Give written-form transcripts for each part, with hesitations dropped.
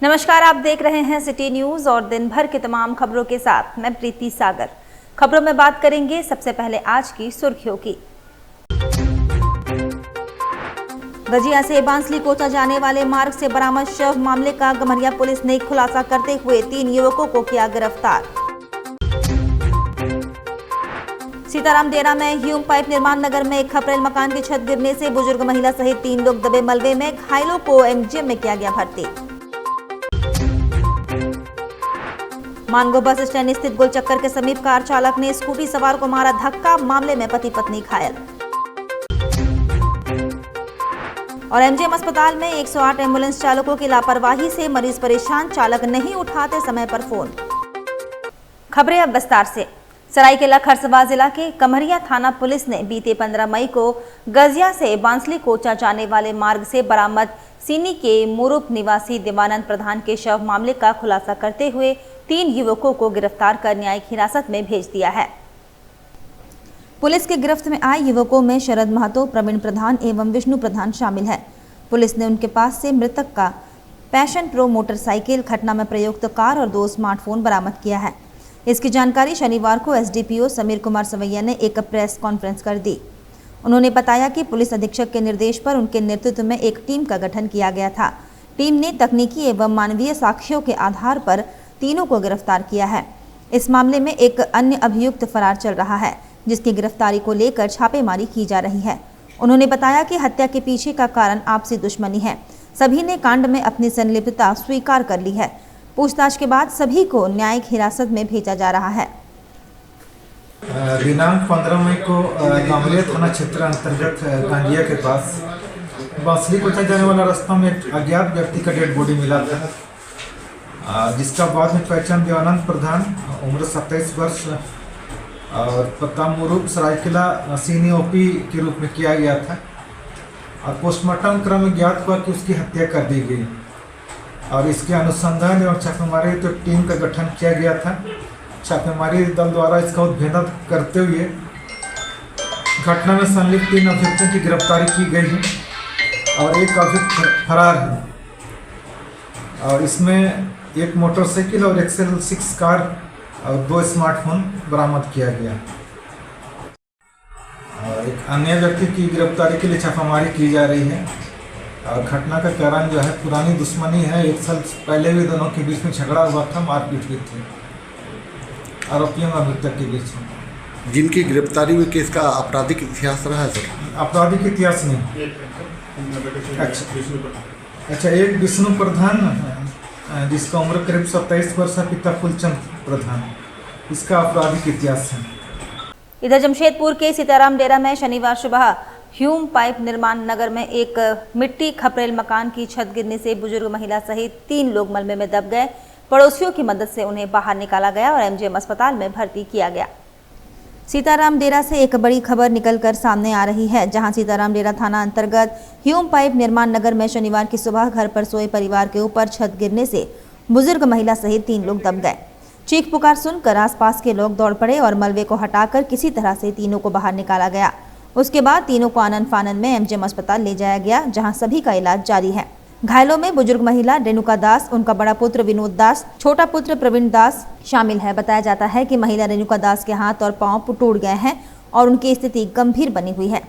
नमस्कार, आप देख रहे हैं सिटी न्यूज और दिन भर की तमाम खबरों के साथ मैं प्रीति सागर। खबरों में बात करेंगे सबसे पहले आज की सुर्खियों की। गजिया से बांसली कोचा जाने वाले मार्ग से बरामद शव मामले का गम्हरिया पुलिस ने खुलासा करते हुए 3 युवकों को किया गिरफ्तार। सीताराम डेरा में ह्यूम पाइप निर्माण नगर में एक खपरेल मकान की छत गिरने से बुजुर्ग महिला सहित 3 लोग दबे मलबे में, घायलों को एमजीएम में किया गया भर्ती। मानगो बस स्टैंड स्थित गोलचक्कर के समीप कार चालक ने स्कूटी सवार को मारा धक्का, मामले में पति पत्नी घायल। और एमजीएम अस्पताल में 108 एम्बुलेंस चालकों की लापरवाही से मरीज परेशान, चालक नहीं उठाते समय पर फोन। खबरें अब विस्तार से। सरायकेला खरसावां जिला के गम्हरिया थाना पुलिस ने बीते 15 मई को गजिया से बांसली कोचा जाने वाले मार्ग से बरामद सीनी के मुरुप निवासी देवानंद प्रधान के शव मामले का खुलासा करते हुए 3 युवकों को गिरफ्तार कर न्यायिक हिरासत में भेज दिया है। पुलिस के गिरफ्त में आए युवकों में शरद महतो, प्रवीण प्रधान एवं विष्णु प्रधान शामिल है। पुलिस ने उनके पास से मृतक का पैशन प्रो मोटरसाइकिल, घटना में प्रयुक्त कार और 2 स्मार्टफोन बरामद किया है। इसकी जानकारी शनिवार को एसडीपीओ समीर कुमार सवैया ने एक प्रेस कॉन्फ्रेंस कर दी। उन्होंने बताया कि पुलिस अधीक्षक के निर्देश पर उनके नेतृत्व में एक टीम का गठन किया गया था। टीम ने तकनीकी एवं मानवीय साक्ष्यों के आधार पर तीनों को गिरफ्तार किया है। इस मामले में एक अन्य अभियुक्त फरार चल रहा है, जिसकी गिरफ्तारी को लेकर छापेमारी की जा रही है। उन्होंने बताया कि हत्या के पीछे का कारण आपसी दुश्मनी है। सभी ने कांड में अपनी संलिप्तता स्वीकार कर ली है। पूछताछ के बाद सभी को न्यायिक हिरासत में भेजा जा रहा है। दिनांक 15 मई को गम्हरिया थाना क्षेत्र अंतर्गत गांजिया के पास बांसली कोचा जाने वाला रास्ता में एक अज्ञात व्यक्ति का डेड बॉडी मिला था, जिसका बाद में पहचान देवानंद प्रधान, उम्र 27 वर्ष और पता मुरुप सरायकेला सीनी ओपी के रूप में किया गया था। और पोस्टमार्टम क्रम में ज्ञात हुआ कि उसकी हत्या कर दी गई और इसके अनुसंधान एवं छापेमारी तो टीम का गठन किया गया था। छापेमारी दल द्वारा इसका उद्भेदन करते हुए घटना में संलिप्त 3 अभियुक्तों की गिरफ्तारी की गई है और एक अभियुक्त फरार है। और इसमें एक मोटरसाइकिल और एक्सेल 6 कार और 2 स्मार्टफोन बरामद किया गया। और एक अन्य व्यक्ति की गिरफ्तारी के लिए छापामारी की जा रही है। और घटना का कारण जो है पुरानी दुश्मनी है। 1 साल पहले भी दोनों के बीच में झगड़ा हुआ था, मारपीट हुई थी आरोपियों और अभियुक्त के बीच में। जिनकी गिरफ्तारी हुई केस का आपराधिक इतिहास रहा है सर? आपराधिक इतिहास नहीं। अच्छा, एक विष्णु प्रधान जिसका उम्र करीब 27 वर्ष है, पिता फूलचंद प्रधान, इसका आपराधिक इतिहास है। इधर जमशेदपुर के सीताराम डेरा में शनिवार सुबह ह्यूम पाइप निर्माण नगर में एक मिट्टी खपरेल मकान की छत गिरने से बुजुर्ग महिला सहित 3 लोग मलबे में दब गए। पड़ोसियों की मदद से उन्हें बाहर निकाला गया और एमजीएम अस्पताल में भर्ती किया गया। सीताराम डेरा से एक बड़ी खबर निकलकर सामने आ रही है, जहां सीताराम डेरा थाना अंतर्गत ह्यूम पाइप निर्माण नगर में शनिवार की सुबह घर पर सोए परिवार के ऊपर छत गिरने से बुजुर्ग महिला सहित 3 लोग दब गए। चीख पुकार सुनकर आसपास के लोग दौड़ पड़े और मलबे को हटाकर किसी तरह से तीनों को बाहर निकाला गया। उसके बाद तीनों को आनन फानन में एमजीएम अस्पताल ले जाया गया, जहां सभी का इलाज जारी है। घायलों में बुजुर्ग महिला रेणुका दास, उनका बड़ा पुत्र विनोद दास, छोटा पुत्र प्रवीण दास शामिल है। बताया जाता है कि महिला रेणुका दास के हाथ और पांव टूट गए हैं और उनकी स्थिति गंभीर बनी हुई है।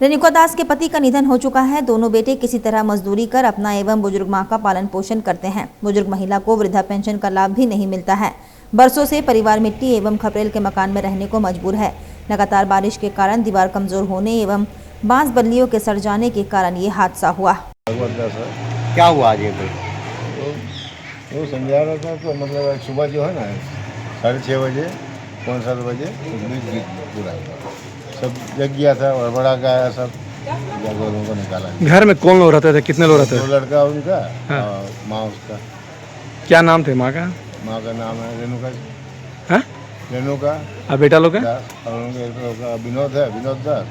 रेणुका दास के पति का निधन हो चुका है। दोनों बेटे किसी तरह मजदूरी कर अपना एवं बुजुर्ग मां का पालन पोषण करते हैं। बुजुर्ग महिला को वृद्धा पेंशन का लाभ भी नहीं मिलता है। बरसों से परिवार मिट्टी एवं खपरेल के मकान में रहने को मजबूर है। लगातार बारिश के कारण दीवार कमजोर होने एवं बांस बल्लियों के सड़ जाने के कारण ये हादसा हुआ। क्या हुआ आज ये? वो समझा रहा था तो मतलब सुबह जो है ना 6:30 बजे 7 बजे पूरा सब जग गया था और बड़ा गया सब जगहों को निकाला। घर में कौन लोग रहते थे? कितने लोग रहते थे? 2 लड़का उनका। हाँ। और माँ उसका। क्या नाम थे माँ का? माँ का नाम है रेणुका जी। हाँ? रेणुका। और बेटा लोग का? और उनका विनोद है, विनोद दास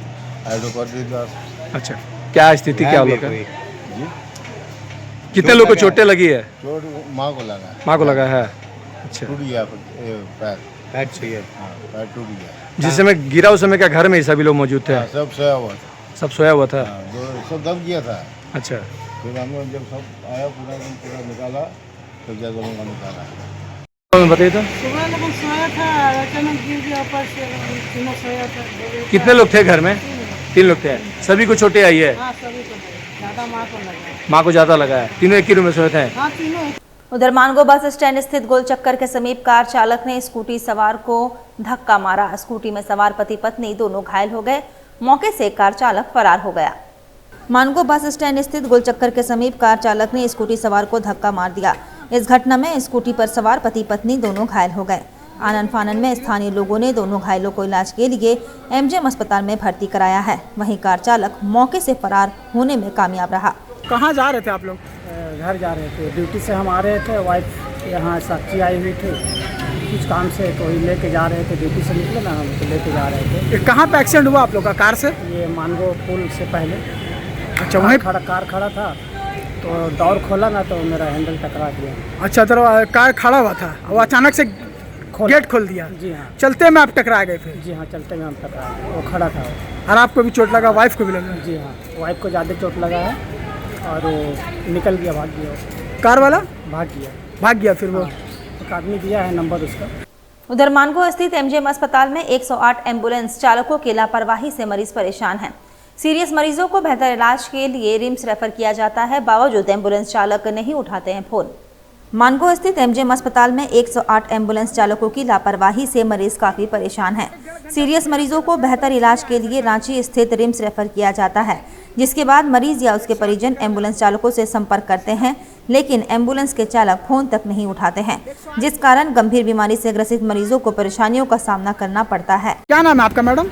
और प्रदीप दास। अच्छा, क्या स्थिति क्या लोग है? जी, कितने लोग को चोटें लगी है? चोट माँ को लगा। माँ को लगा है। अच्छा, टूट गया पैर चाहिए। हाँ, पैर टूट गया। जिस समय गिरा उस समय क्या घर में ही सभी लोग मौजूद थे? सब सोया हुआ था। सब सोया हुआ था? सब दब गया था। अच्छा, फिर हमने जब सब आया पूरा निकाला सब जगहों का निकाला है। बताइए तो सुबह लोग सोया था, अचानक गिर गया ऊपर से, तीनों सोया था। कितने लोग थे घर में? 3 लोग थे। सभी को चोटें आई है? हाँ सभी को ज़्यादा माँ को लगा। माँ को ज्यादा लगा है। तीनों एक ही रूम में सोए थे? हाँ तीनों। उधर मानगो बस स्टैंड स्थित गोल चक्कर के समीप कार चालक ने स्कूटी सवार को धक्का मारा। स्कूटी में सवार पति पत्नी दोनों घायल हो गए। मौके से कार चालक फरार हो गया। मानगो बस स्टैंड स्थित गोल चक्कर के समीप कार चालक ने स्कूटी सवार को धक्का मार दिया। इस घटना में स्कूटी पर सवार पति पत्नी दोनों घायल हो गए। आनन फानन में स्थानीय लोगों ने दोनों घायलों को इलाज के लिए एमजीएम अस्पताल में भर्ती कराया है। वहीं कार चालक मौके से फरार होने में कामयाब रहा। कहाँ जा रहे थे आप लोग? घर जा रहे थे, ड्यूटी से हम आ रहे थे। वाइफ यहाँ साक्षी आई हुई थी कुछ काम से, तो वही लेके जा रहे थे। ड्यूटी से निकले ना, हम तो लेके जा रहे थे। ये कहाँ पे एक्सीडेंट हुआ आप लोग का कार से? ये मानगो पुल से पहले अच्छा वहीं। कार खड़ा था, तो दौर खोला ना, तो मेरा हैंडल टकरा गया। अच्छा तो कार खड़ा हुआ था, वो अचानक से गेट खोल दिया? जी हाँ। चलते में आप टकरा गए फिर? जी हाँ, चलते में हम टकरा गए। वो खड़ा था। और आपको भी चोट लगा, वाइफ को भी लगा? जी हाँ, वाइफ को ज़्यादा चोट लगा है और वो निकल गया, भाग गया। कार वाला भाग गया फिर वो? एक आदमी दिया है नंबर उसका। उधर मानगो स्थित एमजीएम अस्पताल में 108 एम्बुलेंस चालकों की लापरवाही से मरीज परेशान हैं। सीरियस मरीजों को बेहतर इलाज के लिए रिम्स रेफर किया जाता है, बावजूद एम्बुलेंस चालक नहीं उठाते हैं फोन। मानगो स्थित एमजीएम अस्पताल में 108 एम्बुलेंस चालकों की लापरवाही से मरीज काफी परेशान हैं। सीरियस मरीजों को बेहतर इलाज के लिए रांची स्थित रिम्स रेफर किया जाता है, जिसके बाद मरीज या उसके परिजन एम्बुलेंस चालकों से संपर्क करते हैं, लेकिन एम्बुलेंस के चालक फोन तक नहीं उठाते हैं, जिस कारण गंभीर बीमारी से ग्रसित मरीजों को परेशानियों का सामना करना पड़ता है। क्या नाम है आपका मैडम?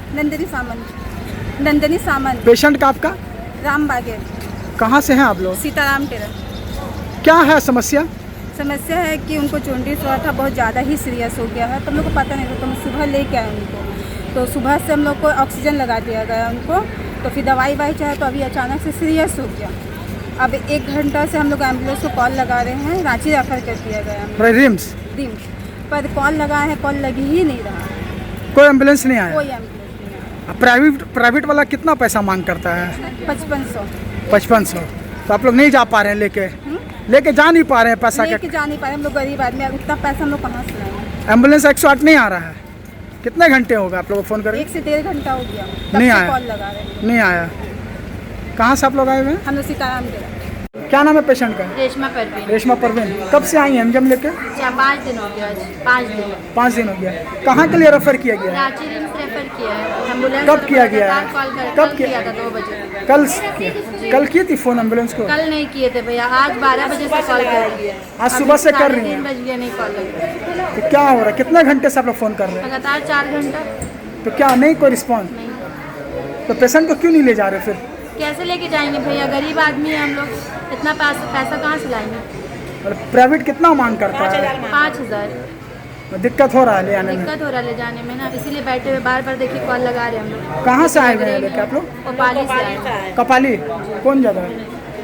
नंदिनी सामंत। पेशेंट का आपका? राम बागेर। कहाँ से हैं आप लोग? सीताराम टेलर। क्या है समस्या? समस्या है कि उनको जॉन्डिस हुआ था, बहुत ज़्यादा ही सीरियस हो गया है। तो हम लोग को पता नहीं था, तो हम सुबह लेके आए उनको। तो सुबह से हम लोग को ऑक्सीजन लगा दिया गया उनको, तो फिर दवाई चाहे, तो अभी अचानक से सीरियस हो गया। अब 1 घंटा से हम लोग एम्बुलेंस को कॉल लगा रहे हैं, रांची रेफर कर दिया गया रिम्स पर कॉल लगा है, कॉल लगी ही नहीं रहा। कोई एम्बुलेंस नहीं आया? कोई एम्बुलेंस नहीं आया। प्राइवेट वाला कितना पैसा मांग करता है? 5500। तो आप लोग नहीं जा पा रहे हैं, लेके जा नहीं पा रहे हैं पैसा? लेके जा नहीं पा रहे, हम लोग गरीब आदमी, उतना पैसा हम लोग कहाँ से लाएंगे? एम्बुलेंस 108 नहीं आ रहा है? कितने घंटे हो गए आप लोग फोन करें? 1 से 1.5 घंटा हो गया, नहीं आया? कॉल लगा रहे हैं, नहीं आया। कहाँ से आप लोग आए हुए हैं? हम लोग सीताराम टेलर। क्या नाम है पेशेंट का? रेशमा परवीन। कब से आई हैं एमजीएम लेके? 5 दिन हो गया। 5 दिन हो गया। कहाँ के लिए रेफर किया गया है? रांची रिम्स रेफर किया है। एम्बुलेंस कब किया गया है? कब किया था? 2 बजे। कल की थी फोन एम्बुलेंस को? कल नहीं किए थे भैया, आज 12 बजे से कॉल कर रही है। आज सुबह से कर रही हैं? 3 बज गया, नहीं कॉल लग। तो क्या हो रहा है? कितने घंटे से आप लोग फोन कर रहे हैं? लगातार 4 घंटा। तो क्या नहीं कोई रिस्पॉन्स? तो पेशेंट को क्यों नहीं ले जा रहे फिर? कैसे लेके जाएंगे भैया, गरीब आदमी है हम लोग, इतना पैसा कहाँ से लाएंगे? और प्राइवेट कितना मांग करता है? 5000। दिक्कत हो रहा है ले आने में? दिक्कत हो रहा है ले जाने में ना, इसीलिए बैठे हुए बार देखिए कॉल लगा रहे हैं हम लोग। कहाँ से आए हुए हैं लेके आप लोग? कपाली से आए हैं। कपाली कौन जगह?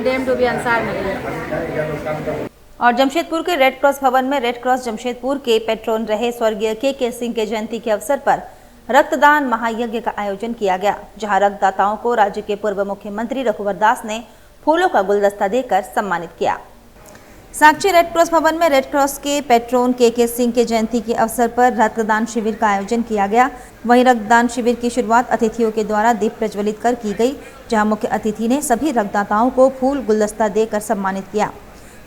डेम डूबी अंसार नगर। और जमशेदपुर के रेड क्रॉस भवन में रेड क्रॉस जमशेदपुर के पेट्रोन रहे स्वर्गीय के सिंह के जयंती के अवसर पर रक्तदान महायज्ञ का आयोजन किया गया, जहां रक्तदाताओं को राज्य के पूर्व मुख्यमंत्री रघुवर दास ने फूलों का गुलदस्ता देकर सम्मानित किया। साक्षी रेड क्रॉस भवन में रेड क्रॉस के पेट्रोन के सिंह के जयंती के अवसर पर रक्तदान शिविर का आयोजन किया गया। वहीं रक्तदान शिविर की शुरुआत अतिथियों के द्वारा दीप प्रज्वलित कर की गई, जहां मुख्य अतिथि ने सभी रक्तदाताओं को फूल गुलदस्ता देकर सम्मानित किया।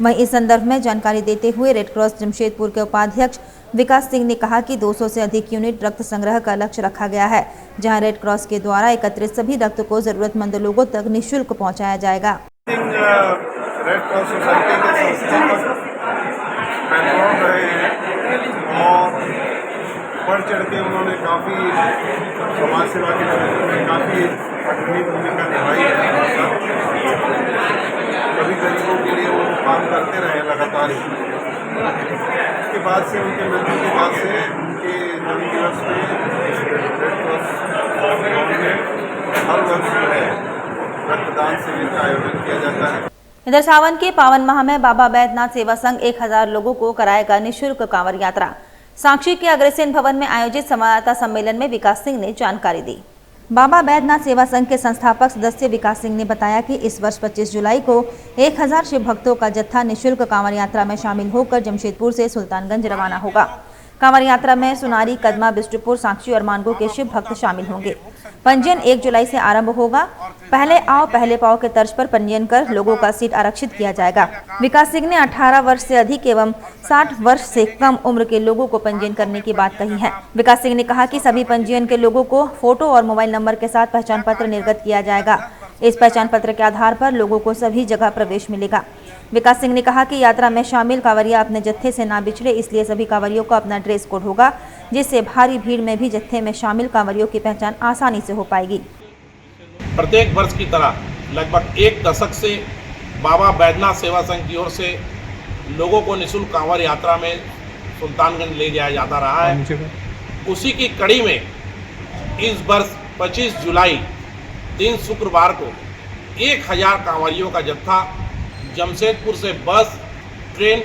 वहीं इस संदर्भ में जानकारी देते हुए रेड क्रॉस जमशेदपुर के उपाध्यक्ष विकास सिंह ने कहा कि 200 से अधिक यूनिट रक्त संग्रह का लक्ष्य रखा गया है, जहां रेड क्रॉस के द्वारा एकत्रित सभी रक्त को जरूरतमंद लोगों तक निःशुल्क पहुंचाया जाएगा। रेड क्रॉस सोसाइटी के संस्थापक पेट्रोन रहे हैं और बढ़ चढ़ के उन्होंने काफ़ी समाज सेवा के क्षेत्र में काफ़ी अग्रणी भूमिका निभाई है। कभी गरीबों के लिए वो काम करते रहे लगातार। उसके बाद से उनके मृत्यु के बाद से उनके जन्मदिवस पे रेड क्रॉस में हर वर्ष जो है रक्तदान शिविर का आयोजन किया जाता है। इधर सावन के पावन माह में बाबा बैद्यनाथ सेवा संघ 1000 लोगों को कराएगा निःशुल्क कांवड़ यात्रा। साक्षी के अग्रसेन भवन में आयोजित संवाददाता सम्मेलन में विकास सिंह ने जानकारी दी। बाबा बैद्यनाथ सेवा संघ के संस्थापक सदस्य विकास सिंह ने बताया कि इस वर्ष 25 जुलाई को 1000 शिव भक्तों का जत्था निःशुल्क कांवड़ यात्रा में शामिल होकर जमशेदपुर से सुल्तानगंज रवाना होगा। कांवड़ यात्रा में सुनारी, कदमा, बिष्टुपुर, साक्षी और मानगो के शिव भक्त शामिल होंगे। पंजीयन 1 जुलाई से आरंभ होगा। पहले आओ पहले पाओ के तर्ज पर पंजीयन कर लोगों का सीट आरक्षित किया जाएगा। विकास सिंह ने 18 वर्ष से अधिक एवं 60 वर्ष से कम उम्र के लोगों को पंजीयन करने की बात कही है। विकास सिंह ने कहा कि सभी पंजीयन के लोगों को फोटो और मोबाइल नंबर के साथ पहचान पत्र निर्गत किया जाएगा। इस पहचान पत्र के आधार पर लोगों को सभी जगह प्रवेश मिलेगा। विकास सिंह ने कहा कि यात्रा में शामिल कांवरिया अपने जत्थे से ना बिछड़े, इसलिए सभी कांवरियों को अपना ड्रेस कोड होगा, जिससे भारी भीड़ में भी जत्थे में शामिल कांवरियों की पहचान आसानी से हो पाएगी। प्रत्येक वर्ष की तरह लगभग 1 दशक से बाबा बैद्यनाथ सेवा संघ की ओर से लोगों को निःशुल्क कांवड़ यात्रा में सुल्तानगंज ले जाया जाता रहा है। उसी की कड़ी में इस वर्ष 25 जुलाई दिन शुक्रवार को 1000 कांवरियों का जत्था जमशेदपुर से बस, ट्रेन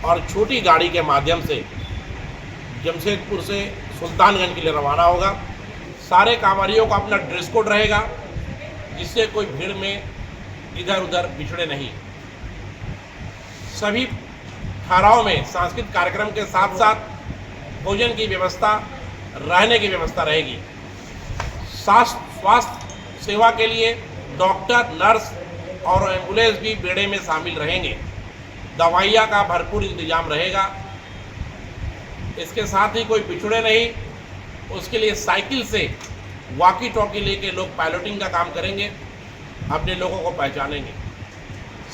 और छोटी गाड़ी के माध्यम से जमशेदपुर से सुल्तानगंज के लिए रवाना होगा। सारे कांवरियों का अपना ड्रेस कोड रहेगा, जिससे कोई भीड़ में इधर उधर बिछड़े नहीं। सभी ठहराव में सांस्कृतिक कार्यक्रम के साथ साथ भोजन की व्यवस्था, रहने की व्यवस्था रहेगी। स्वास्थ्य सेवा के लिए डॉक्टर, नर्स और एम्बुलेंस भी बेड़े में शामिल रहेंगे। दवाइयाँ का भरपूर इंतजाम रहेगा। इसके साथ ही कोई बिछड़े नहीं, उसके लिए साइकिल से वॉकी टॉकी लेके लोग पायलटिंग का काम करेंगे, अपने लोगों को पहचानेंगे।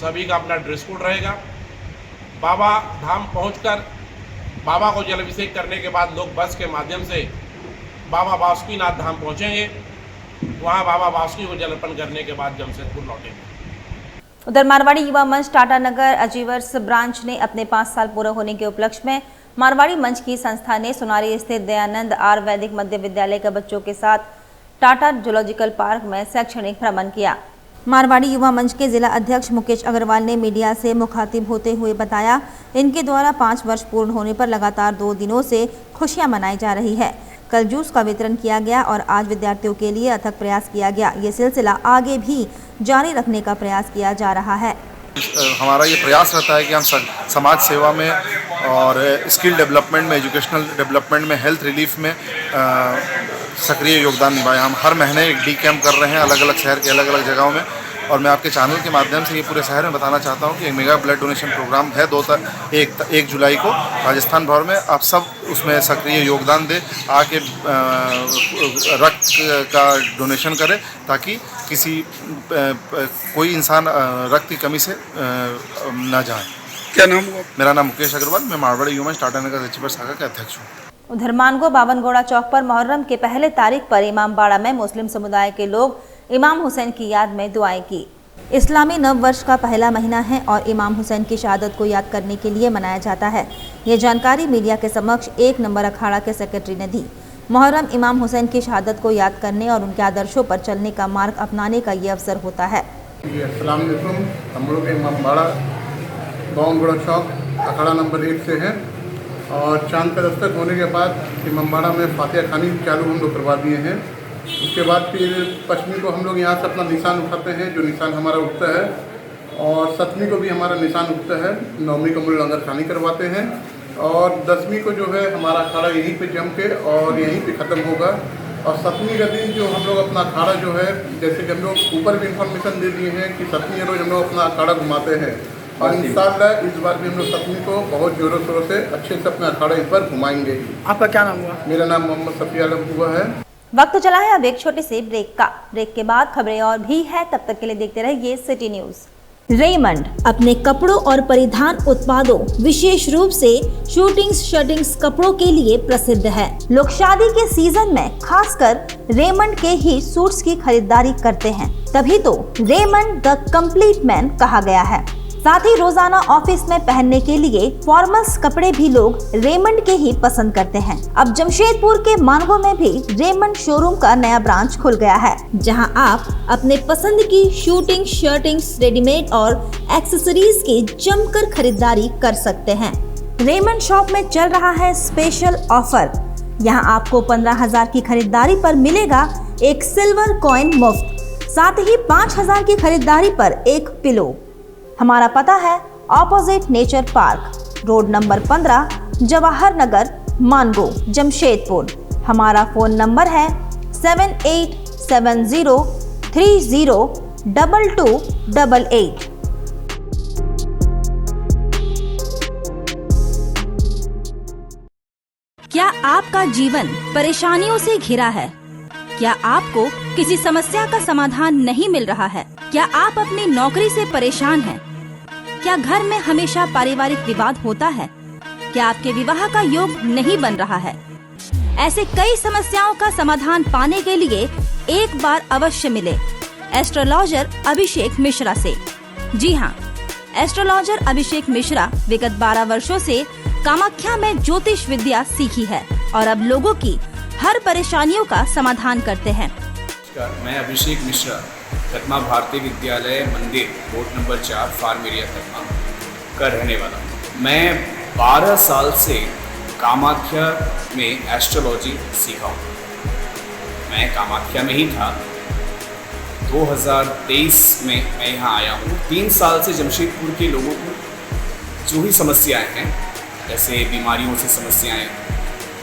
सभी का अपना ड्रेस कोड रहेगा। बाबा धाम पहुंचकर बाबा को जलाभिषेक करने के बाद लोग बस के माध्यम से बाबा बासुकीनाथ धाम पहुंचेंगे। वहां बाबा बासुकी को जल अर्पण करने के बाद जमशेदपुर लौटेंगे। उधर मारवाड़ी युवा मंच टाटा नगर अचीवर्स ब्रांच ने अपने 5 साल पूरा होने के उपलक्ष्य में मारवाड़ी मंच की संस्था ने सोनारी स्थित दयानंद आयुर्वेदिक मध्य विद्यालय के बच्चों के साथ टाटा जूलॉजिकल पार्क में शैक्षणिक भ्रमण किया। मारवाड़ी युवा मंच के जिला अध्यक्ष मुकेश अग्रवाल ने मीडिया से मुखातिब होते हुए बताया, इनके द्वारा 5 वर्ष पूर्ण होने पर लगातार 2 दिनों से खुशियां मनाई जा रही है। कल जूस का वितरण किया गया और आज विद्यार्थियों के लिए अथक प्रयास किया गया। ये सिलसिला आगे भी जारी रखने का प्रयास किया जा रहा है। हमारा ये प्रयास रहता है कि हम समाज सेवा में और स्किल डेवलपमेंट में, एजुकेशनल डेवलपमेंट में, हेल्थ रिलीफ में सक्रिय योगदान निभाएं। हम हर महीने एक डी कैम्प कर रहे हैं अलग अलग शहर के अलग अलग जगहों में, और मैं आपके चैनल के माध्यम से ये पूरे शहर में बताना चाहता हूँ कि एक मेगा ब्लड डोनेशन प्रोग्राम है 1 जुलाई को राजस्थान भर में। आप सब उसमें सक्रिय योगदान दें, आके रक्त का डोनेशन करें ताकि कोई इंसान रक्त की कमी से ना जाए। क्या नाम हुआ? मेरा नाम मुकेश अग्रवाल, मैं मारवाड़ी युवा मंच टाटा नगर अचीवर्स शाखा का अध्यक्ष हूँ। उधर मानगो बावनगोड़ा चौक पर मुहर्रम के पहले तारीख पर इमामबाड़ा में मुस्लिम समुदाय के लोग इमाम हुसैन की याद में दुआएं की। इस्लामी नव वर्ष का पहला महीना है और इमाम हुसैन की शहादत को याद करने के लिए मनाया जाता है। ये जानकारी मीडिया के समक्ष 1 नंबर अखाड़ा के सेक्रेटरी ने दी। मुहर्रम इमाम हुसैन की शहादत को याद करने और उनके आदर्शों पर चलने का मार्ग अपनाने का ये अवसर होता है। अस्सलाम वालेकुम। हम लोग इमामबाड़ा बावनगोड़ा चौक अखाड़ा नंबर 1 से हैं और चांद का दस्तक होने के बाद इमामबाड़ा में फातिहा खानी चालू हम लोग करवा दिए हैं। उसके बाद फिर 5वीं को हम लोग यहाँ से अपना निशान उठाते हैं, जो निशान हमारा उठता है, और 7वीं को भी हमारा निशान उठता है। 9वीं को हम लोग लंगर खानी करवाते हैं और 10वीं को जो है हमारा अखाड़ा यहीं पे जम के और यहीं पे ख़त्म होगा। और 7वीं का दिन जो हम लोग अपना अखाड़ा जो है, जैसे कि हम लोग ऊपर भी इंफॉर्मेशन दे दिए हैं कि 7वीं रोज़ हम लोग अपना अखाड़ा घुमाते हैं और इंशाअल्लाह इस बार भी हम लोग 7वीं को बहुत ज़ोरों शोरों से अच्छे से अपना अखाड़ा इस बार घुमाएंगे। आपका क्या नाम हुआ? मेरा नाम मोहम्मद सफ़ी आलम हुआ है। वक्त चला है अब एक छोटे से ब्रेक का। ब्रेक के बाद खबरें और भी है, तब तक के लिए देखते रहिए सिटी न्यूज। रेमंड अपने कपड़ों और परिधान उत्पादों, विशेष रूप से शूटिंग्स शर्टिंग्स कपड़ों के लिए प्रसिद्ध है। लोग शादी के सीजन में खासकर रेमंड के ही सूट्स की खरीदारी करते हैं, तभी तो रेमंड द कंप्लीट मैन कहा गया है। साथ ही रोजाना ऑफिस में पहनने के लिए फॉर्मल्स कपड़े भी लोग रेमंड के ही पसंद करते हैं। अब जमशेदपुर के मानगो में भी रेमंड शोरूम का नया ब्रांच खुल गया है, जहां आप अपने पसंद की शूटिंग शर्टिंग्स, रेडीमेड और एक्सेसरीज की जमकर खरीदारी कर सकते हैं। रेमंड शॉप में चल रहा है स्पेशल ऑफर। यहाँ आपको 15,000 की खरीदारी पर मिलेगा एक सिल्वर कॉइन मुफ्त, साथ ही 5,000 की खरीदारी पर एक पिलो। हमारा पता है opposite nature park, road number 15, Jawahar Nagar, Mango, Jamshedpur. हमारा फ़ोन नंबर है 7870302288। क्या आपका जीवन परेशानियों से घिरा है? क्या आपको किसी समस्या का समाधान नहीं मिल रहा है? क्या आप अपनी नौकरी से परेशान हैं? क्या घर में हमेशा पारिवारिक विवाद होता है? क्या आपके विवाह का योग नहीं बन रहा है? ऐसे कई समस्याओं का समाधान पाने के लिए एक बार अवश्य मिले एस्ट्रोलॉजर अभिषेक मिश्रा से। जी हाँ, एस्ट्रोलॉजर अभिषेक मिश्रा विगत 12 वर्षों से कामाख्या में ज्योतिष विद्या सीखी है और अब लोगों की हर परेशानियों का समाधान करते हैं। मैं Abhishek Mishra, Kadma Bharatiya Vidyalaya Mandir, road number 4, farm area Kadma का रहने वाला हूँ। मैं 12 साल से कामाख्या में एस्ट्रोलॉजी सीखा हूँ। मैं कामाख्या में ही था। 2023 में मैं यहाँ आया हूँ। 3 साल से जमशेदपुर के लोगों को जो भी समस्याएं हैं, जैसे बीमारियों से समस्याएं,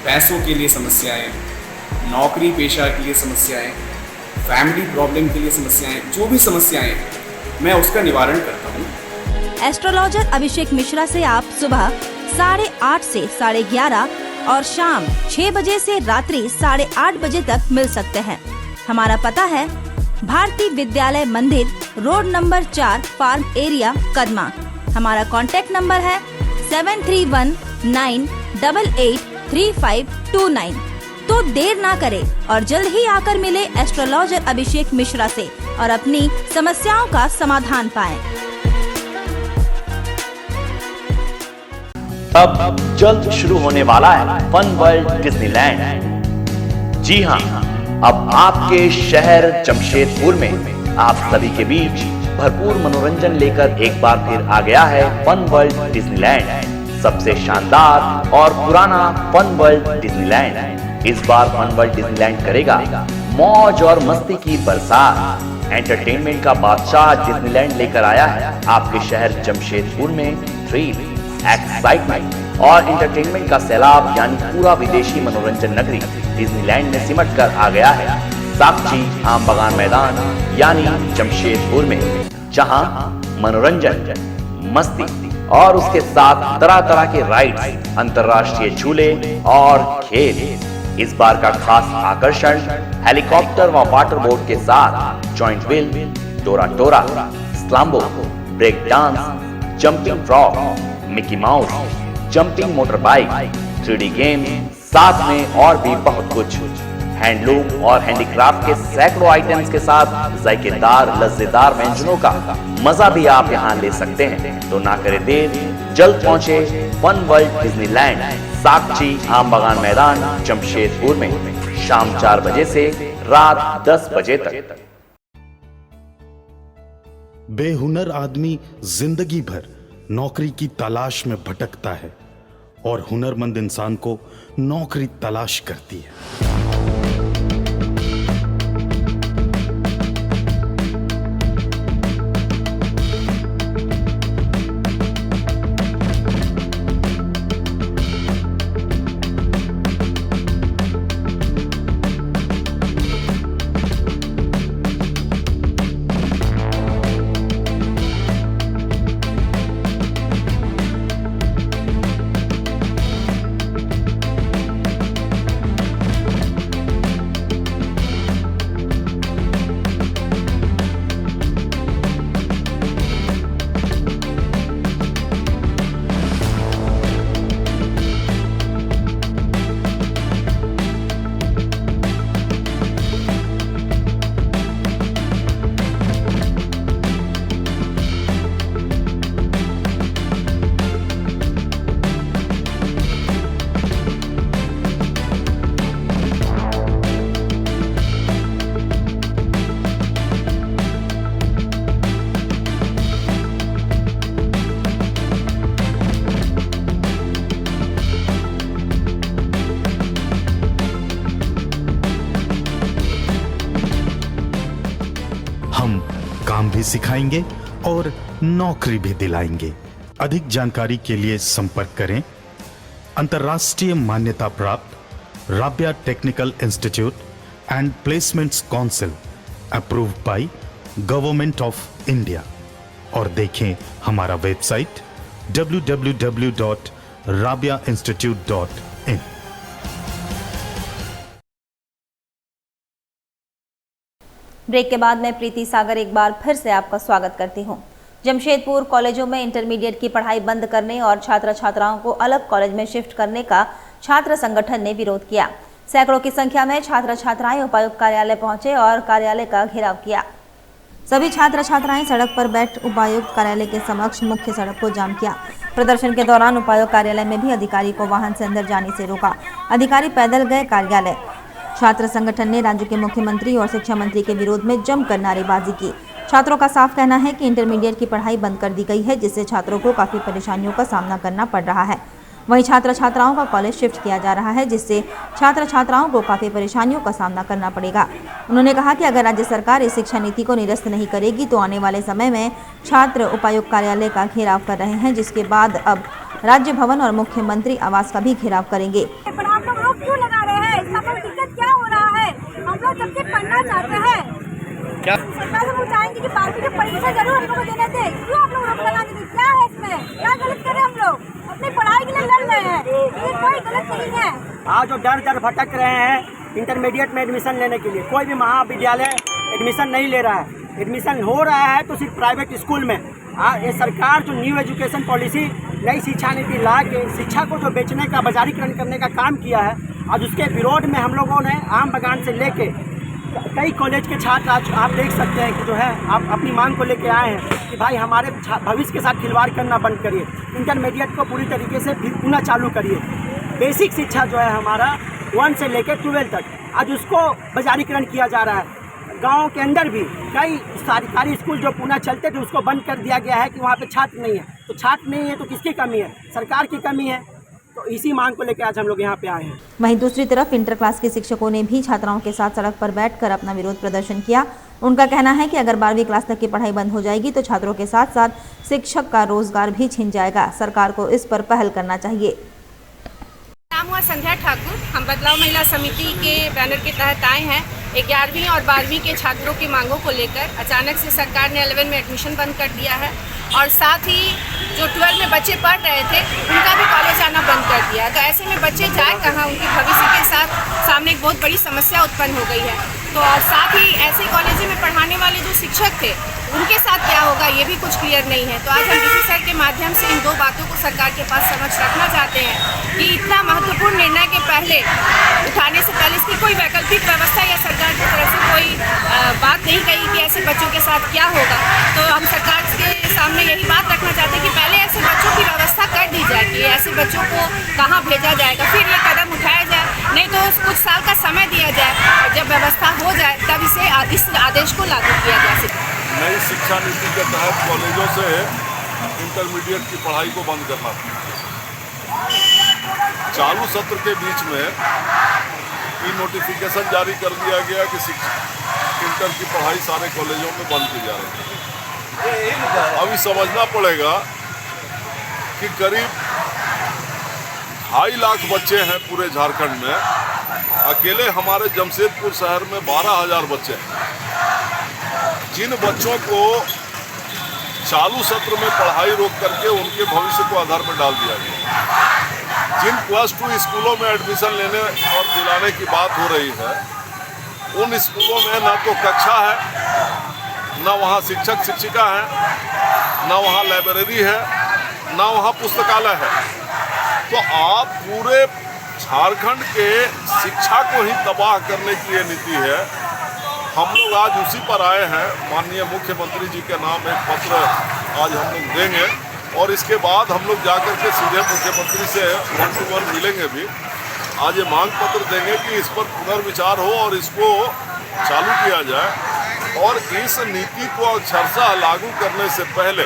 पैसों के लिए समस्याएं, नौकरी पेशा के लिए समस्याएं, फैमिली प्रॉब्लम के लिए समस्याएं, जो भी समस्याएं हैं मैं उसका निवारण करता हूँ। एस्ट्रोलॉजर अभिषेक मिश्रा से आप सुबह 8:30 से 11:30 और शाम 6 बजे से रात्रि 8:30 बजे तक मिल सकते हैं। हमारा पता है Bharatiya Vidyalaya Mandir, road number 4, farm area Kadma. हमारा कॉन्टेक्ट नंबर है 7319883529। तो देर ना करें और जल्द ही आकर मिले एस्ट्रोलॉजर अभिषेक मिश्रा से और अपनी समस्याओं का समाधान पाएं। अब जल्द शुरू होने वाला है फन वर्ल्ड डिज्नीलैंड। जी हाँ, अब आपके शहर जमशेदपुर में आप सभी के बीच भरपूर मनोरंजन लेकर एक बार फिर आ गया है फन वर्ल्ड डिज्नीलैंड। सबसे शानदार और पुराना फन वर्ल्ड डिज्नीलैंड इस बार फन वर्ल्ड डिज्नीलैंड करेगा मौज और मस्ती की बरसात। एंटरटेनमेंट का बादशाह डिज्नीलैंड लेकर आया है आपके शहर जमशेदपुर में थ्रिल, एक्साइटमेंट और एंटरटेनमेंट का सैलाब, यानी पूरा विदेशी मनोरंजन नगरी डिज्नीलैंड में सिमट कर आ गया है साक्षी आम बगान मैदान यानी जमशेदपुर में, जहां मनोरंजन, मस्ती और उसके साथ तरह तरह के राइड्स, अंतर्राष्ट्रीय झूले और खेल। इस बार का खास आकर्षण हेलीकॉप्टर व वाटर बोट के साथ जॉइंट व्हील, टोरा टोरा, स्लाम्बो, break dance, jumping frog, Mickey Mouse, jumping motor bike, 3D game, साथ में और भी बहुत कुछ। हैंडलूम और हैंडीक्राफ्ट के सैकड़ों आइटम्स के साथ जायकेदार लज्जेदार व्यंजनों का मजा भी आप यहाँ ले सकते हैं। तो ना करें देर, जल्द पहुंचे फन वर्ल्ड डिज्नीलैंड, साक्षी आम बगान मैदान, जमशेदपुर में शाम 4 बजे से रात 10 बजे तक। बेहुनर आदमी जिंदगी भर नौकरी की तलाश में भटकता है और हुनरमंद इंसान को नौकरी तलाश करती है। सिखाएंगे और नौकरी भी दिलाएंगे। अधिक जानकारी के लिए संपर्क करें अंतर्राष्ट्रीय मान्यता प्राप्त Rabia technical institute and placements council approved by government of India और देखें हमारा वेबसाइट www.rabiainstitute.in। ब्रेक के बाद मैं प्रीति सागर एक बार फिर से आपका स्वागत करती हूं। जमशेदपुर कॉलेजों में इंटरमीडिएट की पढ़ाई बंद करने और छात्र छात्राओं को अलग कॉलेज में शिफ्ट करने का छात्र संगठन ने विरोध किया। सैकड़ों की संख्या में छात्र छात्राएं उपायुक्त कार्यालय पहुंचे और कार्यालय का घेराव किया। सभी छात्र छात्राएं सड़क पर बैठ उपायुक्त कार्यालय के समक्ष मुख्य सड़क को जाम किया। प्रदर्शन के दौरान उपायुक्त कार्यालय में भी अधिकारी को वाहन से अंदर जाने से रोका। अधिकारी पैदल गए कार्यालय। छात्र संगठन ने राज्य के मुख्यमंत्री और शिक्षा मंत्री के विरोध में जमकर नारेबाजी की। छात्रों का साफ कहना है कि इंटरमीडिएट की पढ़ाई बंद कर दी गई है, जिससे छात्रों को काफी परेशानियों का सामना करना पड़ रहा है। वहीं छात्र छात्राओं का कॉलेज शिफ्ट किया जा रहा है, जिससे छात्र छात्राओं को काफी परेशानियों का सामना करना पड़ेगा। उन्होंने कहा कि अगर राज्य सरकार इस शिक्षा नीति को निरस्त नहीं करेगी तो आने वाले समय में छात्र उपायुक्त कार्यालय का घेराव कर रहे हैं, जिसके बाद अब राज्य भवन और मुख्यमंत्री आवास का भी घेराव करेंगे। आप लोग रोक क्यों लगा रहे हैं? इसका कोई दिक्कत क्या हो रहा है? हम लोग जबकि पढ़ना चाहते हैं, क्या सरकार से चाहेंगे कि बाकी की परीक्षा जरूर हम लोग को देने दे। क्यों आप लोग रोक लगा देंगे? क्या है इसमें? क्या गलत कर रहे हैं? हम लोग अपनी पढ़ाई के लिए लड़ रहे हैं, ये कोई गलत नहीं है। आज जो दर दर भटक रहे हैं इंटरमीडिएट में एडमिशन लेने के लिए, कोई भी महाविद्यालय एडमिशन नहीं ले रहा है। एडमिशन हो रहा है तो सिर्फ प्राइवेट स्कूल में। ये सरकार जो न्यू एजुकेशन पॉलिसी, नई शिक्षा नीति ला के शिक्षा को जो बेचने का, बाजारीकरण करने का काम किया है, आज उसके विरोध में हम लोगों ने आम बगान से लेके कई कॉलेज के छात्र आज आप देख सकते हैं कि जो है आप अपनी मांग को लेके आए हैं कि भाई हमारे भविष्य के साथ खिलवाड़ करना बंद करिए, इंटरमीडिएट को पूरी तरीके से पुनः चालू करिए। बेसिक शिक्षा जो है हमारा 1 से लेकर 12 तक, आज उसको बाजारीकरण किया जा रहा है। गाँव के अंदर भी कई सरकारी स्कूल जो पुनः चलते थे उसको बंद कर दिया गया है कि वहाँ पे छात्र नहीं है। तो छात्र नहीं है तो किसकी कमी है? सरकार की कमी है। तो इसी मांग को लेकर आज हम लोग यहाँ पे आए हैं। वहीं दूसरी तरफ इंटर क्लास के शिक्षकों ने भी छात्राओं के साथ सड़क पर बैठकर अपना विरोध प्रदर्शन किया। उनका कहना है कि अगर 12वीं क्लास तक की पढ़ाई बंद हो जाएगी तो छात्रों के साथ साथ शिक्षक का रोजगार भी छिन जाएगा। सरकार को इस पर पहल करना चाहिए। नाम हुआ संध्या ठाकुर। हम बदलाव महिला समिति के बैनर के तहत आए हैं। 11वीं और 12वीं के छात्रों की मांगों को लेकर अचानक से सरकार ने 11 में एडमिशन बंद कर दिया है और साथ ही जो 12 में बच्चे पढ़ रहे थे उनका भी कॉलेज आना बंद कर दिया। तो ऐसे में बच्चे जाए कहाँ? उनके भविष्य के साथ सामने एक बहुत बड़ी समस्या उत्पन्न हो गई है। तो और साथ ही ऐसे कॉलेज में पढ़ाने वाले जो शिक्षक थे उनके साथ क्या होगा ये भी कुछ क्लियर नहीं है। तो आज हम डीसी सर के माध्यम से इन 2 बातों को सरकार के पास समझ रखना चाहते हैं कि इतना महत्वपूर्ण निर्णय के पहले उठाने से पहले इसकी कोई वैकल्पिक व्यवस्था या सरकार की तरफ से कोई बात नहीं कही कि ऐसे बच्चों के साथ क्या होगा। तो हम सरकार के सामने यही बात रखना चाहते हैं कि पहले ऐसे बच्चों की व्यवस्था कर दी जाए कि ऐसे बच्चों को कहाँ भेजा जाएगा, फिर ये कदम उठाया जाए। नहीं तो कुछ साल का समय दिया जाए और जब व्यवस्था हो जाए तब इस आदेश को लागू किया जा सके। नई शिक्षा नीति के तहत कॉलेजों से इंटरमीडिएट की पढ़ाई को बंद करना था। चालू सत्र के बीच में ई नोटिफिकेशन जारी कर दिया गया कि इंटर की पढ़ाई सारे कॉलेजों में बंद की जा रही है। अभी समझना पड़ेगा कि करीब 2.5 लाख बच्चे हैं पूरे झारखंड में। अकेले हमारे जमशेदपुर शहर में 12,000 बच्चे हैं। जिन बच्चों को चालू सत्र में पढ़ाई रोक करके उनके भविष्य को आधार पर डाल दिया गया, जिन +2 स्कूलों में एडमिशन लेने और दिलाने की बात हो रही है, उन स्कूलों में ना तो कक्षा है, ना वहाँ शिक्षक शिक्षिका है, ना वहाँ लाइब्रेरी है, ना वहाँ पुस्तकालय है। तो आप पूरे झारखंड के शिक्षा को ही तबाह करने की ये नीति है। हम लोग आज उसी पर आए हैं। माननीय मुख्यमंत्री जी के नाम एक पत्र आज हम लोग देंगे और इसके बाद हम लोग जाकर के सीधे मुख्यमंत्री से 1 to 1 मिलेंगे भी। आज ये मांग पत्र देंगे कि इस पर पुनर्विचार हो और इसको चालू किया जाए और इस नीति को अक्षरशः लागू करने से पहले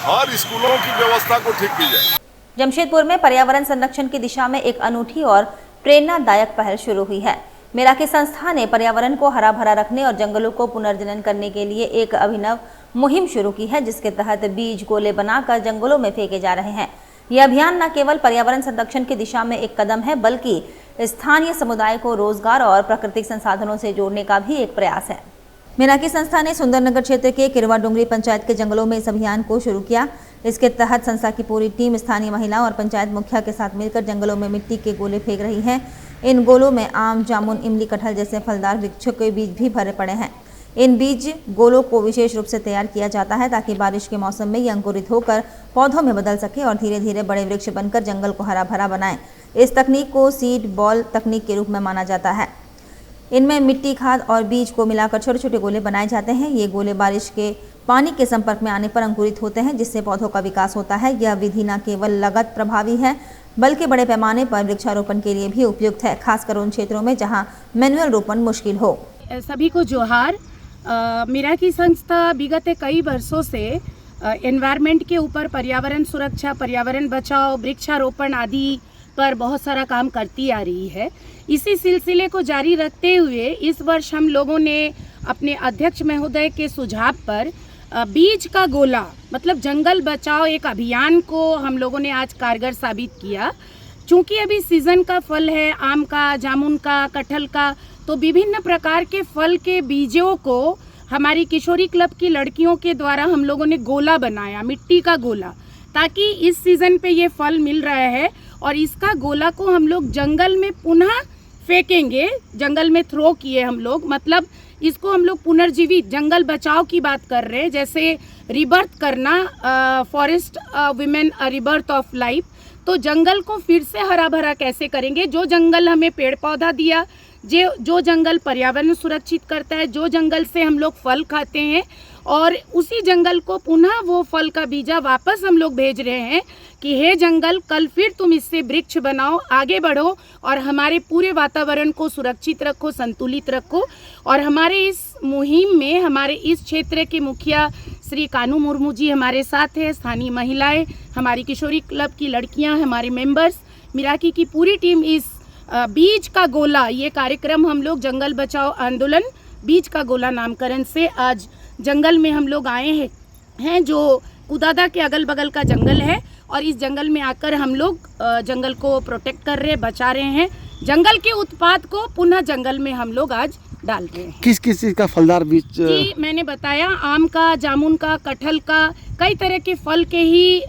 हर स्कूलों की व्यवस्था को ठीक की जाए। जमशेदपुर में पर्यावरण संरक्षण की दिशा में एक अनूठी और प्रेरणादायक पहल शुरू हुई है। मेरा की संस्था ने पर्यावरण को हरा भरा रखने और जंगलों को पुनर्जनन करने के लिए एक अभिनव मुहिम शुरू की है, जिसके तहत बीज गोले बनाकर जंगलों में फेंके जा रहे हैं। यह अभियान न केवल पर्यावरण संरक्षण की दिशा में एक कदम है, बल्कि स्थानीय समुदाय को रोजगार और प्राकृतिक संसाधनों से जोड़ने का भी एक प्रयास है। मेनाकी संस्था ने सुंदरनगर क्षेत्र के किरवा डुंगरी पंचायत के जंगलों में इस अभियान को शुरू किया। इसके तहत संस्था की पूरी टीम स्थानीय महिला और पंचायत मुखिया के साथ मिलकर जंगलों में मिट्टी के गोले फेंक रही है। इन गोलों में आम, जामुन, इमली, कटहल जैसे फलदार वृक्षों के बीज भी भरे पड़े हैं। इन बीज गोलों को विशेष रूप से तैयार किया जाता है ताकि बारिश के मौसम में ये अंकुरित होकर पौधों में बदल सके और धीरे धीरे बड़े वृक्ष बनकर जंगल को हरा भरा बनाएं। इस तकनीक को सीड बॉल तकनीक के रूप में माना जाता है। इनमें मिट्टी, खाद और बीज को मिलाकर छोटे छोटे गोले बनाए जाते हैं। ये गोले बारिश के पानी के संपर्क में आने पर अंकुरित होते हैं, जिससे पौधों का विकास होता है। यह विधि न केवल लागत प्रभावी है, बल्कि बड़े पैमाने पर वृक्षारोपण के लिए भी उपयुक्त है, खासकर उन क्षेत्रों में जहां मैनुअल रोपण मुश्किल हो। सभी को जोहार। मेरा की संस्था विगत कई वर्षों से एनवायरनमेंट के ऊपर पर्यावरण सुरक्षा, पर्यावरण बचाव, वृक्षारोपण आदि पर बहुत सारा काम करती आ रही है। इसी सिलसिले को जारी रखते हुए इस वर्ष हम लोगों ने अपने अध्यक्ष महोदय के सुझाव पर बीज का गोला मतलब जंगल बचाओ एक अभियान को हम लोगों ने आज कारगर साबित किया। चूँकि अभी सीज़न का फल है, आम का, जामुन का, कटहल का, तो विभिन्न प्रकार के फल के बीजों को हमारी किशोरी क्लब की लड़कियों के द्वारा हम लोगों ने गोला बनाया, मिट्टी का गोला, ताकि इस सीज़न पे ये फल मिल रहा है और इसका गोला को हम लोग जंगल में पुनः फेंकेंगे। जंगल में थ्रो किए हम लोग, मतलब इसको हम लोग पुनर्जीवित जंगल बचाव की बात कर रहे हैं, जैसे रिबर्थ करना, forest women rebirth of life. तो जंगल को फिर से हरा भरा कैसे करेंगे? जो जंगल हमें पेड़ पौधा दिया, जो जंगल पर्यावरण सुरक्षित करता है, जो जंगल से हम लोग फल खाते हैं, और उसी जंगल को पुनः वो फल का बीजा वापस हम लोग भेज रहे हैं कि हे जंगल, कल फिर तुम इससे वृक्ष बनाओ, आगे बढ़ो और हमारे पूरे वातावरण को सुरक्षित रखो, संतुलित रखो। और हमारे इस मुहिम में हमारे इस क्षेत्र के मुखिया श्री कानू मुर्मू जी हमारे साथ है, स्थानीय महिलाएं, हमारी किशोरी क्लब की लड़कियां, हमारे मेंबर्स, मिराकी की पूरी टीम इस बीज का गोला, ये कार्यक्रम हम लोग जंगल बचाओ आंदोलन बीज का गोला नामकरण से आज जंगल में हम लोग आए हैं, जो कुदादा के अगल बगल का जंगल है, और इस जंगल में आकर हम लोग जंगल को प्रोटेक्ट कर रहे हैं, बचा रहे हैं। जंगल के उत्पाद को पुनः जंगल में हम लोग आज डाल रहे हैं। किस किस चीज़ का फलदार बीज? जी, मैंने बताया, आम का, जामुन का, कटहल का, कई तरह के फल के ही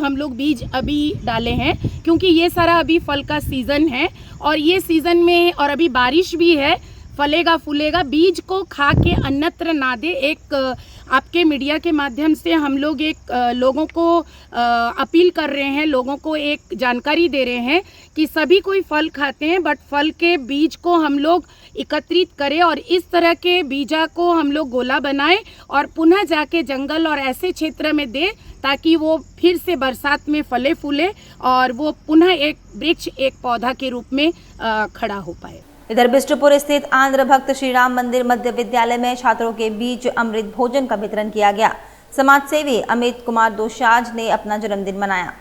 हम लोग बीज अभी डाले हैं, क्योंकि ये सारा अभी फल का सीज़न है और ये सीज़न में और अभी बारिश भी है, फलेगा फूलेगा। बीज को खा के अन्यत्र ना दे। एक आपके मीडिया के माध्यम से हम लोग एक लोगों को अपील कर रहे हैं, लोगों को एक जानकारी दे रहे हैं कि सभी कोई फल खाते हैं, बट फल के बीज को हम लोग एकत्रित करें और इस तरह के बीजा को हम लोग गोला बनाएं और पुनः जाके जंगल और ऐसे क्षेत्र में दें ताकि वो फिर से बरसात में फले फूले और वो पुनः एक वृक्ष, एक पौधा के रूप में खड़ा हो पाए। इधर बिष्टुपुर स्थित आंध्र भक्त श्री राम मंदिर मध्य विद्यालय में छात्रों के बीच अमृत भोजन का वितरण किया गया। समाज सेवी अमित कुमार दोसांझ ने अपना जन्मदिन मनाया।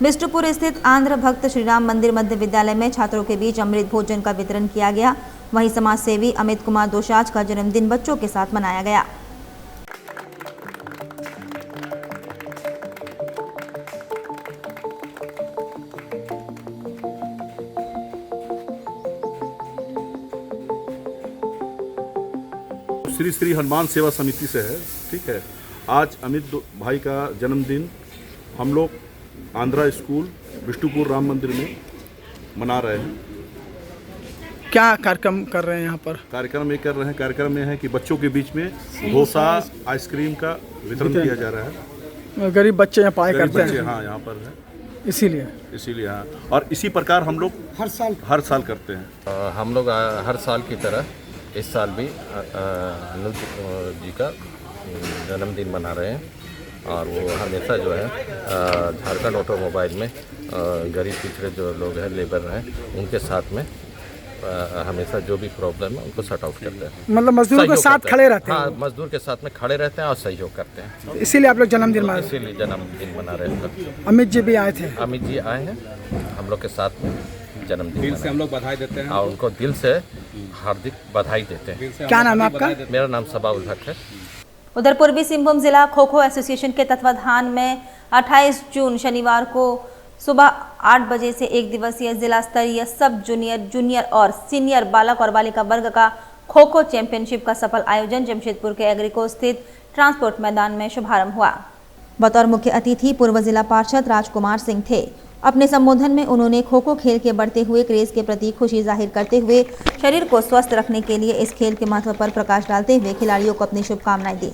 बिष्टुपुर स्थित आंध्र भक्त श्री राम मंदिर मध्य विद्यालय में छात्रों के बीच अमृत भोजन का वितरण किया गया। वहीं समाज सेवी अमित कुमार दोसांझ का जन्मदिन बच्चों के साथ मनाया गया। श्री श्री हनुमान सेवा समिति से है, ठीक है। आज अमित भाई का जन्मदिन हम लोग आंध्रा स्कूल बिष्टुपुर राम मंदिर में मना रहे हैं। क्या कार्यक्रम कर रहे हैं यहाँ पर? कार्यक्रम ये कर रहे हैं, कार्यक्रम में है कि बच्चों के बीच में डोसा, आइसक्रीम का वितरण किया जा रहा है। गरीब बच्चे यहाँ पाए करते हैं। हाँ, यहाँ पर है, इसीलिए हाँ। और इसी प्रकार हम लोग हर साल करते हैं। हम लोग हर साल की तरह इस साल भी अनिल जी का जन्मदिन मना रहे हैं और वो हमेशा जो है झारखंड ऑटोमोबाइल में गरीब पिछड़े जो लोग हैं, लेबर हैं, उनके साथ में हमेशा जो भी प्रॉब्लम है उनको सॉर्ट आउट करते हैं। मतलब मजदूरों के साथ खड़े रहते हैं? हाँ, मजदूर के साथ में खड़े रहते हैं और सहयोग करते हैं। इसीलिए आप लोग जन्मदिन मना रहे हैं? इसीलिए जन्मदिन मना रहे हैं। अमित जी भी आए थे? अमित जी आए हैं हम लोग के साथ में जन्मदिन दिल से हम लोग बधाई देते हैं और उनको दिल से हार्दिक बधाई देते हैं। क्या नाम है आपका? मेरा नाम सबाउल हक है। उधर पूर्वी सिंहभूम जिला खो खो एसोसिएशन के तत्वाधान में 28 जून शनिवार को सुबह 8 बजे से एक दिवसीय जिला स्तरीय सब जूनियर और सीनियर बालक और बालिका वर्ग का खो खो चैंपियनशिप का सफल आयोजन जमशेदपुर के एग्रीको स्थित ट्रांसपोर्ट मैदान में शुभारंभ हुआ। बतौर मुख्य अतिथि पूर्व जिला पार्षद राजकुमार सिंह थे। अपने संबोधन में उन्होंने खो खो खेल के बढ़ते हुए क्रेज के प्रति खुशी जाहिर करते हुए शरीर को स्वस्थ रखने के लिए इस खेल के महत्व पर प्रकाश डालते हुए खिलाड़ियों को अपनी शुभकामनाएं दी।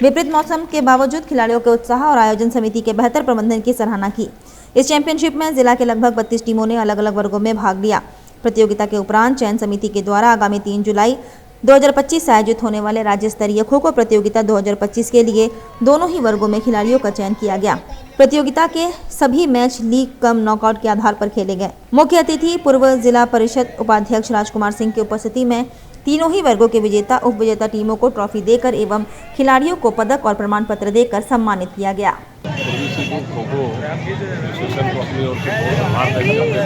विपरीत मौसम के बावजूद खिलाड़ियों के उत्साह और आयोजन समिति के बेहतर प्रबंधन की सराहना की। इस चैंपियनशिप में जिला के लगभग 32 टीमों ने अलग अलग वर्गों में भाग लिया। प्रतियोगिता के उपरांत चयन समिति के द्वारा आगामी 3 जुलाई 2025 से आयोजित होने वाले राज्य स्तरीय खो खो प्रतियोगिता 2025 के लिए दोनों ही वर्गों में खिलाड़ियों का चयन किया गया। प्रतियोगिता के सभी मैच लीग कम नॉकआउट के आधार पर खेले गए। मुख्य अतिथि पूर्व जिला परिषद उपाध्यक्ष राजकुमार सिंह की उपस्थिति में तीनों ही वर्गों के विजेता उप विजेता टीमों को ट्रॉफी देकर एवं खिलाड़ियों को पदक और प्रमाण पत्र देकर सम्मानित किया गया। पूर्वी सिंहभूम खो खो एसोसिएशन को अपनी ओर से बहुत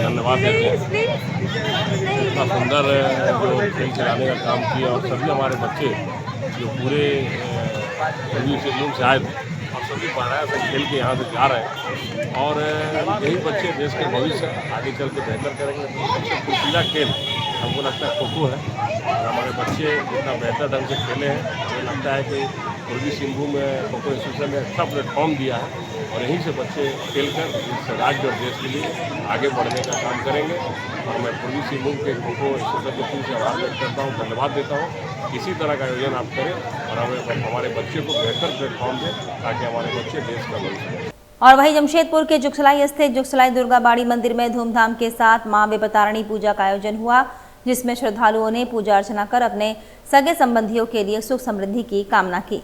धन्यवाद देते हैं। इतना सुंदर जो खेल खिलाने का काम किया और सभी हमारे बच्चे जो पूरे पूर्वी सिंहभूम से आए थे और सभी बारह से खेल के यहाँ से जा रहे हैं और यही बच्चे देश के भविष्य आगे चल के बेहतर करेंगे। सबसे खुशीला खेल हमको लगता है खो खो है और हमारे बच्चे इतना बेहतर ढंग से खेले हैं। मुझे लगता है कि पूर्वी सिंहभूम खो खो एसोसिएशन ने अच्छा प्लेटफॉर्म दिया है और यहीं से बच्चे खेलकर इस राज्य और देश के लिए आगे बढ़ने का काम करेंगे। और मैं पूर्वी सिंहभूम के खो खो एसोसिएशन को फिर से आभार व्यक्त करता हूँ, धन्यवाद देता हूँ। इसी तरह का आयोजन आप करें और हमें हमारे बच्चे को बेहतर प्लेटफॉर्म दें ताकि हमारे बच्चे देश का भविष्य। और वहीं जमशेदपुर के जुगसलाई स्थित जुगसलाई दुर्गा बाड़ी मंदिर में धूमधाम के साथ मां बेपतारिणी पूजा का आयोजन हुआ, जिसमें श्रद्धालुओं ने पूजा अर्चना कर अपने सगे संबंधियों के लिए सुख समृद्धि की कामना की।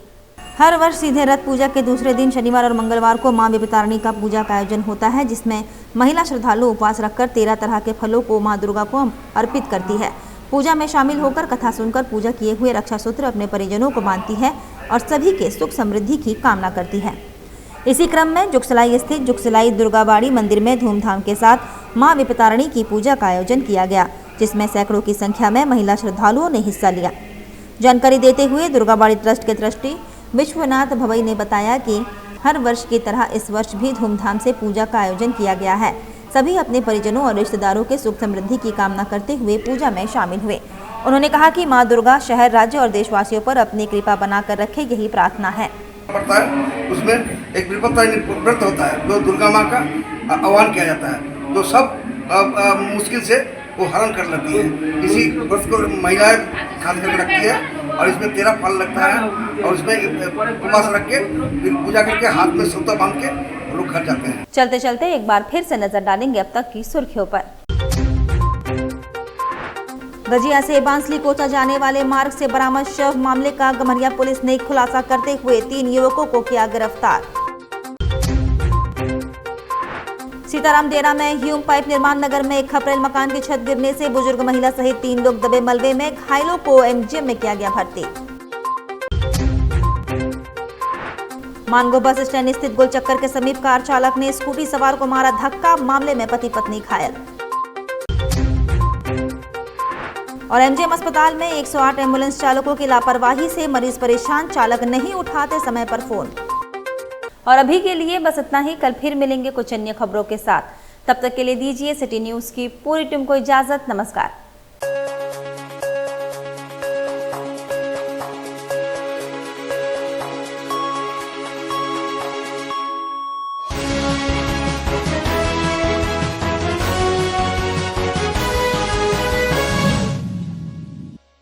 हर वर्ष सीधे रथ पूजा के दूसरे दिन शनिवार और मंगलवार को मां बेपतारिणी का पूजा का आयोजन होता है, जिसमें महिला श्रद्धालु उपवास रखकर 13 तरह के फलों को मां दुर्गा को अर्पित करती है। पूजा में शामिल होकर कथा सुनकर पूजा किए हुए रक्षा सूत्र अपने परिजनों को बांधती है और सभी के सुख समृद्धि की कामना करती है। इसी क्रम में जुगसलाई स्थित जुगसलाई दुर्गाबाड़ी मंदिर में धूमधाम के साथ मां बेपतारिणी की पूजा का आयोजन किया गया, जिसमें सैकड़ों की संख्या में महिला श्रद्धालुओं ने हिस्सा लिया। जानकारी देते हुए दुर्गाबाड़ी ट्रस्ट के ट्रस्टी विश्वनाथ भवई ने बताया कि हर वर्ष की तरह इस वर्ष भी धूमधाम से पूजा का आयोजन किया गया है। सभी अपने परिजनों और रिश्तेदारों के सुख समृद्धि की कामना करते हुए पूजा में शामिल हुए। उन्होंने कहा कि मां दुर्गा शहर, राज्य और देशवासियों पर अपनी कृपा बनाकर रखे, यही प्रार्थना है। उसमें एक व्रत होता है जो दुर्गा माँ का आह्वान किया जाता है, तो सब मुश्किल से वो हरण कर लेती है। इसी व्रत को महिलाएं खास करके रखती है और इसमें 13 फल लगता है और इसमें उपवास रख के फिर पूजा करके हाथ में सूता बांध के लोग घर जाते हैं। चलते चलते एक बार फिर से नजर डालेंगे अब तक की सुर्खियों पर। गजिया से बांसली कोचा जाने वाले मार्ग से बरामद शव मामले का गम्हरिया पुलिस ने खुलासा करते हुए 3 युवकों को किया गिरफ्तार। सीताराम डेरा में ह्यूम पाइप निर्माण नगर में एक खपरेल मकान की छत गिरने से बुजुर्ग महिला सहित 3 लोग दबे मलबे में, घायलों को एमजीएम में किया गया भर्ती। मानगो बस स्टैंड स्थित गोलचक्कर के समीप कार चालक ने स्कूटी सवार को मारा धक्का, मामले में पति पत्नी घायल। और एमजीएम अस्पताल में 108 एम्बुलेंस चालकों की लापरवाही से मरीज परेशान, चालक नहीं उठाते समय पर फोन। और अभी के लिए बस इतना ही, कल फिर मिलेंगे कुछ अन्य खबरों के साथ। तब तक के लिए दीजिए सिटी न्यूज की पूरी टीम को इजाजत। नमस्कार।